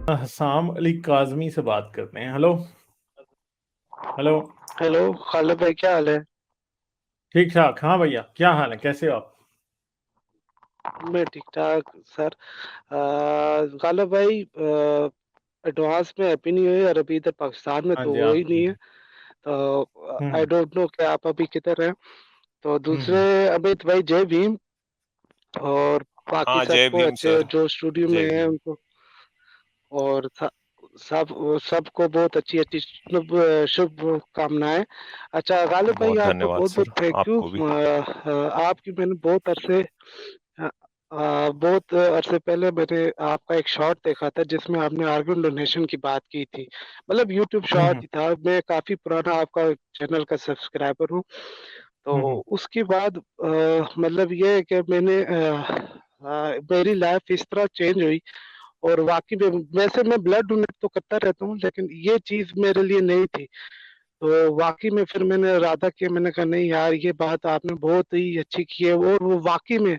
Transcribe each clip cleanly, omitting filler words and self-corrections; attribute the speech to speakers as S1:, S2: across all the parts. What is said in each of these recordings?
S1: हसाम अली काजमी से बात करते हैं। हेलो। हेलो।
S2: हेलो खालिद भाई, क्या हाल है?
S1: ठीक ठाक। हाँ भैया, क्या हाल है, कैसे हो आप?
S2: मैं ठीक ठाक सर। खालिद भाई, एडवांस में हैप्पी न्यू ईयर। अभी इधर पाकिस्तान में
S1: हाँ
S2: तो
S1: जी,
S2: वो ही
S1: आपको
S2: नहीं
S1: भी।
S2: है। तो आई
S1: हम्म।
S2: डोंट नो कि आप अभी किधर हैं। तो दूसरे
S1: हम्म।
S2: अमित भाई, जय भीम। और बाकी
S3: हाँ, जय
S2: सबको
S3: भीम
S2: अच्छे
S3: सर।
S2: जो स्टूडियो में
S3: जय
S2: है
S3: भीम।
S2: उनको। और सब सबको बहुत अच्छी अच्छी शुभ कामनाएं। अच्छा गालिब भाई,
S3: बहुत
S2: आपका
S3: धन्यवाद
S2: बहुत बहुत
S3: सर,
S2: थैंक यू।
S3: आपको भी।
S2: आपकी मैंने बहुत अरसे पहले मैंने आपका एक शॉर्ट देखा था जिसमें आपने आर्गन डोनेशन की बात की थी। मतलब यूट्यूब शॉर्ट
S1: हम्म।
S2: ही था। मैं काफी पुराना आपका चैनल का सब्सक्राइबर हूँ। तो
S1: हम्म।
S2: उसके बाद मतलब ये है कि मेरी लाइफ इस तरह चेंज हुई। और वाकई में वैसे मैं ब्लड डोनेट तो करता रहता हूँ, लेकिन ये चीज मेरे लिए नहीं थी। तो वाकई में फिर मैंने राधा के मैंने कहा नहीं यार, ये बात आपने बहुत ही अच्छी की है। और वो वाकई में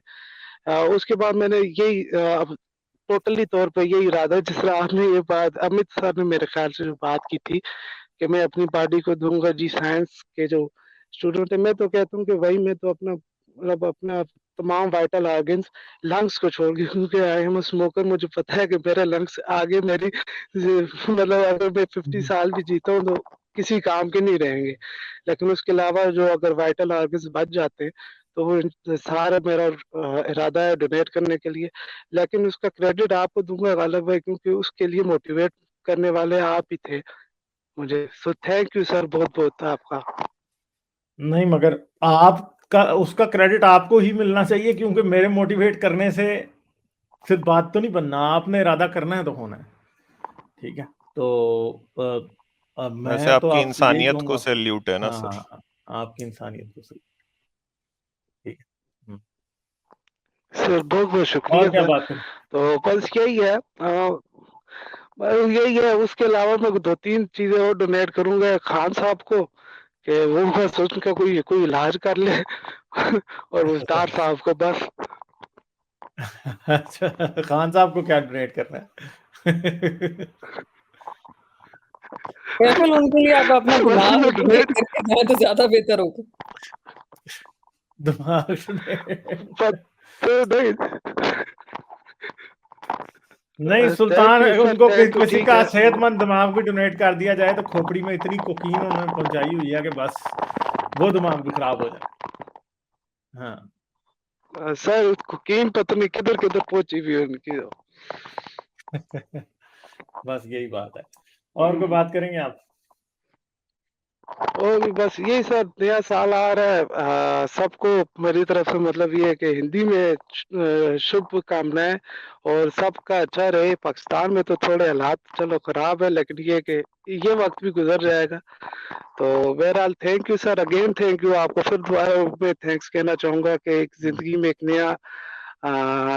S2: उसके बाद मैंने यही टोटली तौर पे यही इरादा, जिस तरह आपने ये बात अमित सर ने मेरे ख्याल से जो बात की थी कि मैं अपनी बॉडी को दूंगा जी साइंस के जो स्टूडेंट है। मैं तो कहता हूँ कि वही मैं तो अपना मतलब अपना तमाम वाइटल ऑर्गन्स, लंग्स को छोड़ के, क्योंकि आई एम स्मोकर, मुझे पता है कि मेरे लंग्स आगे मेरी मतलब अगर मैं 50 साल भी जीता हूँ तो किसी काम के नहीं रहेंगे। लेकिन उसके अलावा जो अगर वाइटल ऑर्गन्स बच जाते हैं तो वो सारा मेरा इरादा है डोनेट करने के लिए। लेकिन उसका क्रेडिट आपको दूंगा गालिब भाई, क्योंकि उसके लिए मोटिवेट करने वाले आप ही थे मुझे। सो थैंक यू सर, बहुत बहुत आपका।
S1: नहीं, मगर आपका उसका क्रेडिट आपको ही मिलना चाहिए, क्योंकि मेरे मोटिवेट करने से फिर बात तो नहीं बनना। आपने इरादा करना है तो होना है। ठीक है। तो
S3: वैसे
S1: मैं तो
S3: आपकी
S1: आपको यही
S3: इंसानियत को
S1: कहूंगा।
S3: सैल्यूट है ना
S1: हाँ हाँ
S3: सर।
S1: हाँ, आपकी इंसानियत को सही। ठीक है।
S2: सर बहुत बहुत शुक्रिया
S1: और क्या
S2: सर।
S1: बात है?
S2: तो बस यही है, बस यही है। उसके अलावा मैं दो तीन चीजें और डोनेट करूंगा खान साहब को, कि वो बस उनका कोई कोई इलाज कर ले और मुख्तार साहब को बस।
S1: अच्छा, खान साहब को क्या डोनेट करना है?
S4: बिल्कुल, उनके लिए आप अपना
S2: बस
S4: दिमाग
S2: मैं
S4: डोनेट
S2: डोनेट
S4: करके जाएं तो ज्यादा बेहतर होगा।
S1: दिमाग डोनेट।
S2: तो नहीं।
S1: नहीं सुल्तान,
S2: थैंक यू सर,
S1: उनको
S2: थैंक यू।
S1: किसी
S2: ठीक
S1: का
S2: है।
S1: सेहतमंद दिमाग भी डोनेट कर दिया जाए तो खोपड़ी में इतनी कोकीन उन्होंने पहुंचाई हुई है कि बस वो दिमाग भी खराब हो जाए। हाँ।
S2: सर कुकीन पता नहीं किधर किधर पहुंची हुई है उनकी।
S1: बस यही बात है। और कोई बात करेंगे आप?
S2: और भी बस यही सर, नया साल आ रहा है। सबको मेरी तरफ से मतलब ये है कि हिंदी में शुभ कामनाएं। और सबका अच्छा रहे। पाकिस्तान में तो थोड़े हालात चलो खराब है, लेकिन ये है कि ये वक्त भी गुजर जाएगा। तो बहरहाल thank you sir, again thank you. आपको फिर दोबारा मैं थैंक्स कहना चाहूंगा कि एक जिंदगी में एक नया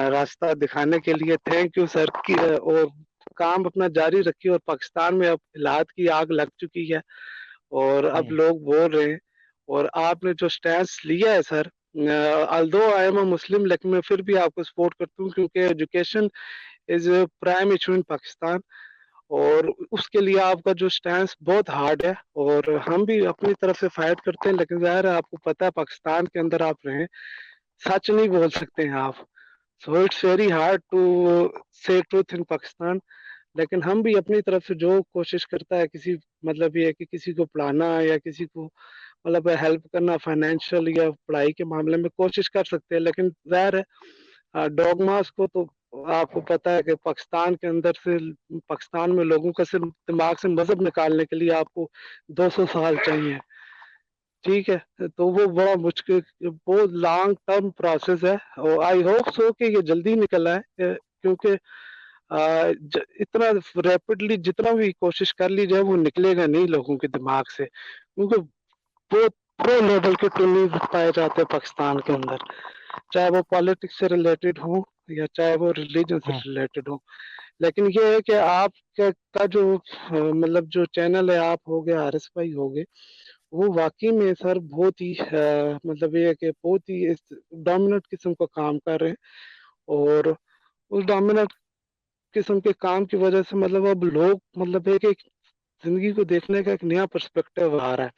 S2: रास्ता दिखाने के लिए थैंक यू सर की। और काम अपना जारी रखिए। और पाकिस्तान में अब हालात की आग लग चुकी है और अब
S1: हम्म।
S2: लोग बोल रहे हैं। और आपने जो स्टैंड लिया है sir, although I am a Muslim, लेकिन मैं फिर भी आपको सपोर्ट करता हूँ, क्योंकि education is prime issue in Pakistan. और उसके लिए आपका जो स्टैंड बहुत हार्ड है, और हम भी अपनी तरफ से फाइट करते हैं। लेकिन जाहिर है आपको पता है पाकिस्तान के अंदर आप रहें, सच नहीं बोल सकते हैं आप। So it's very hard to say truth in Pakistan. लेकिन हम भी अपनी तरफ से जो कोशिश करता है, किसी मतलब ये है कि किसी को पढ़ाना या किसी को मतलब हेल्प करना फाइनेंशियल या पढ़ाई के मामले में कोशिश कर सकते हैं। लेकिन जाहिर है डॉगमास को तो आपको पता है कि पाकिस्तान के अंदर से, पाकिस्तान में लोगों का सिर्फ दिमाग से मजहब निकालने के लिए आपको 200 साल चाहिए। ठीक है, तो वो बड़ा मुश्किल, बहुत लॉन्ग टर्म प्रोसेस है। और आई होप सो कि ये जल्दी निकल आए, क्योंकि इतना रैपिडली जितना भी कोशिश कर ली जाए वो निकलेगा नहीं लोगों के दिमाग से, क्योंकि बहुत प्रो लेवल के टूल्स पाए जाते हैं पाकिस्तान के अंदर, चाहे वो पॉलिटिक्स से रिलेटेड हो या चाहे वो रिलीजन से
S1: हम्म।
S2: रिलेटेड हो। लेकिन ये है कि आप का जो मतलब जो चैनल है, आप हो गए, आरएस भाई हो गए, वो वाकई में सर बहुत ही मतलब ये है कि बहुत ही डोमिनेंट किस्म का काम कर रहे हैं। और उस डोमिनेंट किस्म के काम की वजह से मतलब अब लोग मतलब एक एक जिंदगी को देखने का एक नया पर्सपेक्टिव आ रहा है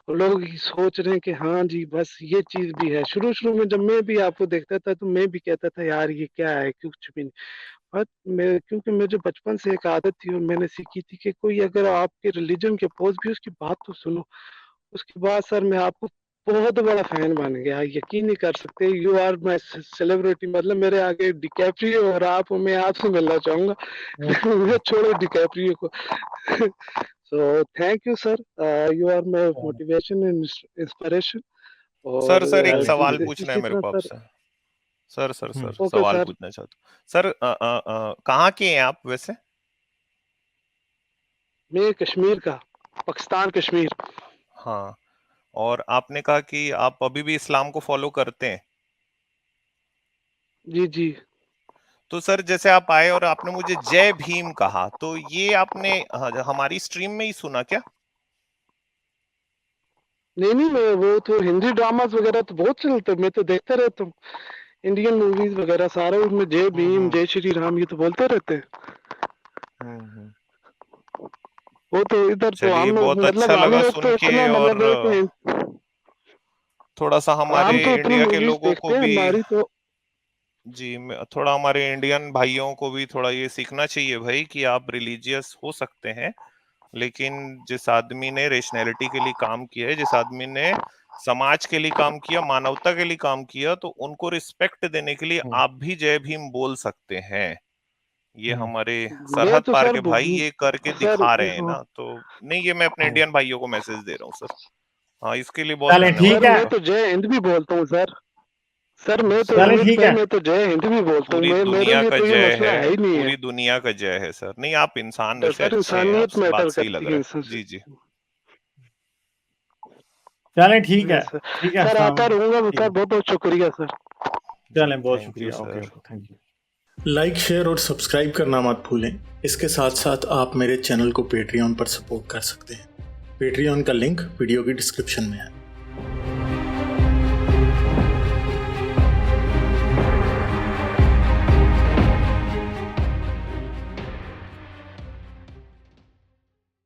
S2: और लोग ये सोच रहे हैं कि हाँ जी बस ये चीज भी है। शुरू शुरू में जब मैं भी आपको देखता था तो मैं भी कहता था यार ये क्या है, कुछ भी नहीं। बट मैं, क्योंकि मुझे बचपन से एक आदत थी और मैंने सीखी थी कि कोई अगर आपके रिलीजन के अपोज भी उसकी बात तो सुनो। उसके बाद सर मैं आपको बहुत बड़ा फैन बन गया, यकीन नहीं कर सकते। यू आर माई सेलिब्रिटी, मतलब मेरे आगे डिकैप्रियो और आप हो। मैं आपसे मिलना चाहूंगा। मुझे छोड़ो डिकैप्रियो को। So thank you sir, you are my motivation and inspiration.
S3: Sir
S2: और
S3: सर एक
S1: चलें,
S3: सवाल
S1: ठीक है।
S3: पूछना है
S2: इसी
S3: मेरे
S2: तरह
S3: को
S2: सर।
S3: आपसे। सर
S2: ओके
S3: सवाल
S2: सर।
S3: पूछना चाहता हूँ सर। कहाँ के हैं आप वैसे?
S2: मैं कश्मीर का, पाकिस्तान कश्मीर।
S3: हाँ, और आपने कहा कि आप अभी भी इस्लाम को फॉलो करते हैं।
S2: जी जी।
S3: तो सर जैसे आप आए और आपने मुझे जय भीम कहा, तो ये आपने हमारी स्ट्रीम में ही सुना क्या?
S2: नहीं नहीं, मैं वो तो हिंदी ड्रामास वगैरह तो बहुत चलते, मैं तो देखता रहता हूँ। इंडियन मूवीज वगैरह सारा उसमें जय भीम, जय श्री राम ये तो बोलते रहते हैं।
S3: हम्म।
S2: वो तो इधर तो
S3: चलिए,
S2: हम
S3: बहुत
S2: मतलब
S3: अच्छा
S2: हम
S3: लगा
S2: लोग
S3: सुन
S2: तो
S3: के।
S2: इतना
S3: और
S2: मतलब एक
S3: थोड़ा सा हमारे
S2: हम तो इतनी
S3: इंडिया के
S2: मूवीज
S3: लोगों को
S2: देखते हैं
S3: भी,
S2: हमारी तो।
S3: जी, थोड़ा हमारे इंडियन भाइयों को भी थोड़ा ये सीखना चाहिए भाई कि आप रिलीजियस हो सकते हैं, लेकिन जिस आदमी ने रेशनैलिटी के लिए काम किया है, जिस आदमी ने समाज के लिए काम किया, मानवता के लिए काम किया, तो उनको रिस्पेक्ट देने के लिए आप भी जय भीम बोल सकते हैं। ये हमारे
S2: मैं
S3: सरहद
S2: तो
S3: पार
S2: सर
S3: के भाई ये करके
S2: सर
S3: दिखा रहे हैं
S2: हाँ,
S3: ना, तो नहीं, ये मैं अपने इंडियन भाइयों को मैसेज दे रहा हूँ सर। हाँ, इसके लिए बहुत
S1: चलें,
S3: धन्यवाद
S1: ठीक
S2: सर
S1: है।
S2: मैं
S3: आपका।
S2: तो जय हिंद भी बोलता हूँ सर। सर मैं तो
S1: चलें,
S2: अमित
S1: ठीक
S2: भाई
S1: है।
S2: मैं तो जय हिंद भी बोलता हूँ।
S3: पूरी
S2: मैं मेरे
S3: दुनिया
S2: लिए
S3: का
S2: तो ये
S3: जय
S2: मसला
S3: है,
S2: है ही नहीं है।
S3: पूरी दुनिया का जय है सर। नहीं, आप इंसान
S2: तो
S3: वैसे
S2: सर
S3: अच्छे हैं,
S2: इंसानियत
S3: आपसे बात
S2: मैटर
S3: सही लग
S2: करती है
S3: रहा
S2: इंसान
S3: है।
S2: से।
S3: जी जी।
S1: चलें, ठीक है।
S2: सर
S1: ठीक है,
S2: सर
S1: अस्सलाम
S2: आता रहूंगा
S1: ठीक
S2: सर,
S1: है।
S2: बहुत बहुत शुक्रिया सर।
S3: जी,
S1: चलें, बहुत
S3: थैंक यू
S1: शुक्रिया। Okay
S3: sir.
S1: Okay, thank you. Like, share और सब्सक्राइब करना मत भूलें। इसके साथ साथ आप मेरे चैनल को पेट्रियन पर सपोर्ट कर सकते हैं। पेट्रियन का लिंक वीडियो की डिस्क्रिप्शन में है।